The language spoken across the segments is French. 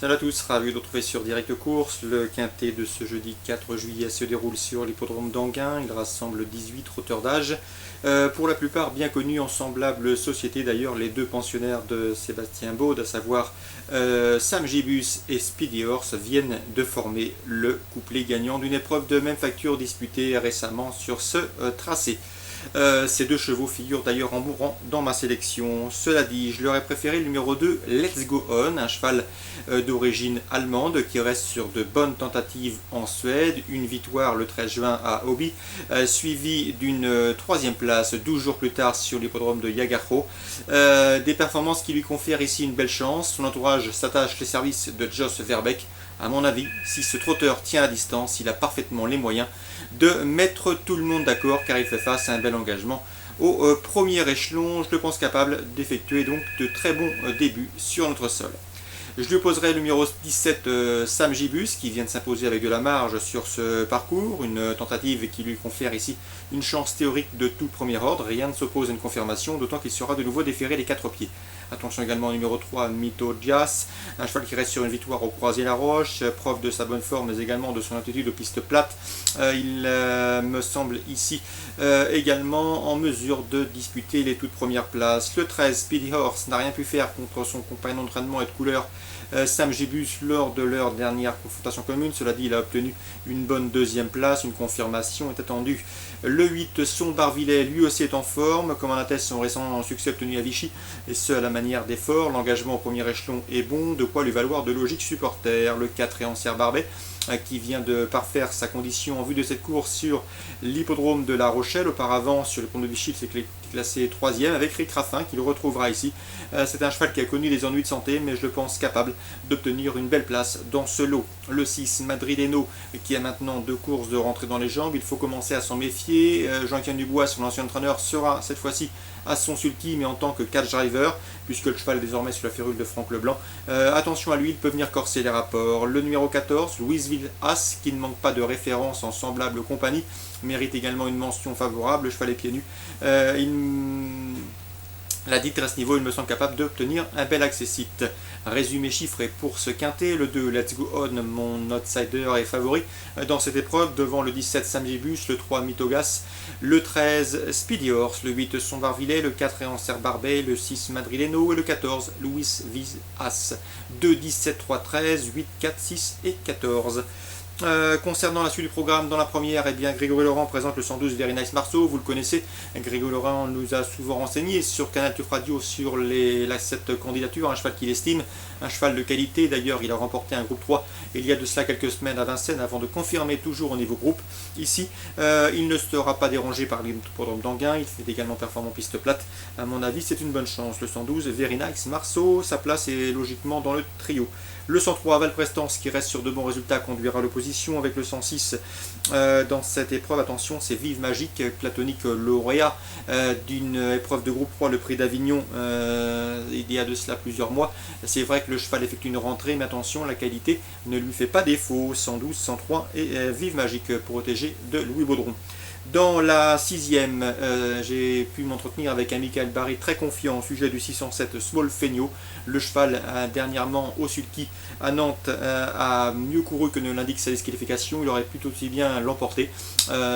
Salut à tous, ravi de vous retrouver sur Direct Course. Le quintet de ce jeudi 4 juillet se déroule sur l'hippodrome d'Anguin. Il rassemble 18 trotteurs d'âge, pour la plupart bien connus en semblable société. D'ailleurs, les deux pensionnaires de Sébastien Baud, à savoir Sam Gibus et Speedy Horse, viennent de former le couplet gagnant d'une épreuve de même facture disputée récemment sur ce tracé. Ces deux chevaux figurent d'ailleurs en mourant dans ma sélection. Cela dit, je leur ai préféré le numéro 2, Let's Go On, un cheval d'origine allemande qui reste sur de bonnes tentatives en Suède. Une victoire le 13 juin à Åby, suivie d'une troisième place 12 jours plus tard sur l'hippodrome de Jägersro. Des performances qui lui confèrent ici une belle chance. Son entourage s'attache les services de Jos Verbeek. À mon avis, si ce trotteur tient la distance, il a parfaitement les moyens de mettre tout le monde d'accord, car il fait face à un bel engagement au premier échelon. Je le pense capable d'effectuer donc de très bons débuts sur notre sol. Je lui opposerai le numéro 17, Sam Gibus, qui vient de s'imposer avec de la marge sur ce parcours. Une tentative qui lui confère ici une chance théorique de tout premier ordre. Rien ne s'oppose à une confirmation, d'autant qu'il sera de nouveau déféré les 4 pieds. Attention également au numéro 3, Mito Dias, un cheval qui reste sur une victoire au Croisé-la-Roche, preuve de sa bonne forme, mais également de son aptitude aux pistes plates. Il me semble ici également en mesure de disputer les toutes premières places. Le 13, Speedy Horse, n'a rien pu faire contre son compagnon d'entraînement et de couleur, Sam Gibus, lors de leur dernière confrontation commune. Cela dit, il a obtenu une bonne deuxième place, une confirmation est attendue. Le 8, Son Barvillet, lui aussi est en forme, comme en atteste son récent succès obtenu à Vichy, et ce à la manière d'effort. L'engagement au premier échelon est bon, de quoi lui valoir de logiques supporters. Le 4 est Ancien Barbet, qui vient de parfaire sa condition en vue de cette course sur l'hippodrome de La Rochelle. Auparavant, sur le pont de Vichy, c'est classé 3e avec Rick Raffin, qui le retrouvera ici. C'est un cheval qui a connu des ennuis de santé, mais je le pense capable d'obtenir une belle place dans ce lot. Le 6, Madrileno, qui a maintenant 2 courses de rentrée dans les jambes. Il faut commencer à s'en méfier. Jean-Étienne Dubois, son ancien entraîneur, sera cette fois-ci à son sulky, mais en tant que catch driver, puisque le cheval est désormais sur la férule de Franck Leblanc. Attention à lui, il peut venir corser les rapports. Le numéro 14, Louisville As, qui ne manque pas de référence en semblable compagnie, mérite également une mention favorable. Le cheval est pieds nus. La dite à ce niveau, il me semble capable d'obtenir un bel accessite. Résumé chiffré pour ce quintet: le 2, Let's Go On, mon outsider est favori dans cette épreuve, devant le 17, Sam Gibus, le 3, Mitogas, le 13, Speedy Horse, le 8, Son Barvillet, le 4, Ancien Barbet, le 6, Madrileno et le 14, Louis Viz As. 2, 17, 3, 13, 8, 4, 6 et 14. Concernant la suite du programme, dans la première, eh bien, Grégory Laurent présente le 112 Very Nice Marceau. Vous le connaissez, Grégory Laurent nous a souvent renseigné sur Canal Turf Radio sur cette candidature, un cheval qu'il estime, un cheval de qualité. D'ailleurs, il a remporté un groupe 3 il y a de cela quelques semaines à Vincennes, avant de confirmer toujours au niveau groupe. Ici, il ne sera pas dérangé par l'hippodrome d'Anguin. Il fait également performant piste plate. À mon avis, c'est une bonne chance. Le 112 Very Nice Marceau, sa place est logiquement dans le trio. Le 103, Valprestance, qui reste sur de bons résultats, conduira l'opposition avec le 106 dans cette épreuve. Attention, c'est Vive Magique, platonique lauréat d'une épreuve de groupe 3, le prix d'Avignon, il y a de cela plusieurs mois. C'est vrai que le cheval effectue une rentrée, mais attention, la qualité ne lui fait pas défaut. 112, 103 et Vive Magique, protégé de Louis Baudron. Dans la 6e, j'ai pu m'entretenir avec un Michael Barry très confiant au sujet du 607 Small Feigno. Le cheval, dernièrement au sulky à Nantes, a mieux couru que ne l'indique sa disqualification. Il aurait pu tout aussi bien l'emporter.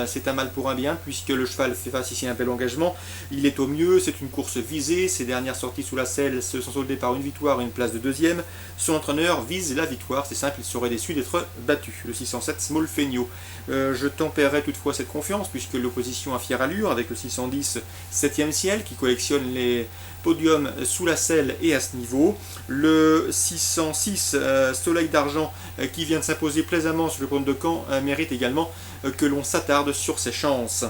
C'est un mal pour un bien, puisque le cheval fait face ici à un bel engagement. Il est au mieux, c'est une course visée. Ses dernières sorties sous la selle se sont soldées par une victoire et une place de 2e. Son entraîneur vise la victoire, c'est simple, il serait déçu d'être battu. Le 607 Small Feigno. Je tempérerai toutefois cette confiance, puisque l'opposition a fière allure, avec le 610 7e ciel, qui collectionne les podiums sous la selle et à ce niveau. Le 606 Soleil d'Argent, qui vient de s'imposer plaisamment sur le pont de Caen, mérite également que l'on s'attarde sur ses chances.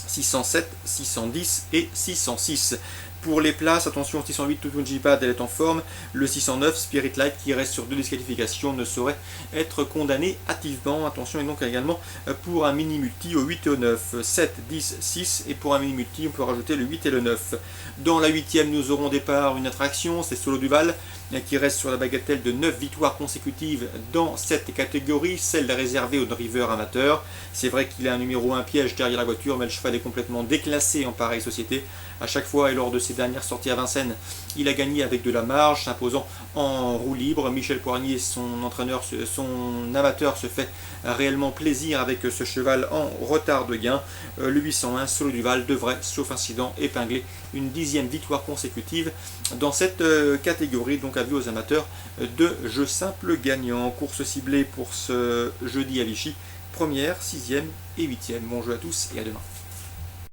607, 610 et 606. Pour les places, attention, 608 Tutunjipad, elle est en forme. Le 609 Spirit Light, qui reste sur 2 disqualifications, ne saurait être condamné hâtivement. Attention, et donc également pour un mini multi au 8 et au 9. 7, 10, 6, et pour un mini multi, on peut rajouter le 8 et le 9. Dans la 8e, nous aurons au départ une attraction, c'est Solo Duval, qui reste sur la bagatelle de 9 victoires consécutives dans cette catégorie, celle réservée aux drivers amateurs. C'est vrai qu'il a un numéro 1 piège derrière la voiture, mais le cheval est complètement déclassé en pareille société. À chaque fois et lors de ses dernières sorties à Vincennes, il a gagné avec de la marge, s'imposant en roue libre. Michel Poirier, son entraîneur, son amateur, se fait réellement plaisir avec ce cheval en retard de gain. Le 801 Solo Duval devrait, sauf incident, épingler une 10e victoire consécutive dans cette catégorie, donc avis aux amateurs de jeu simple gagnant. Course ciblée pour ce jeudi à Vichy, 1er, 6e et 8e. Bon jeu à tous et à demain.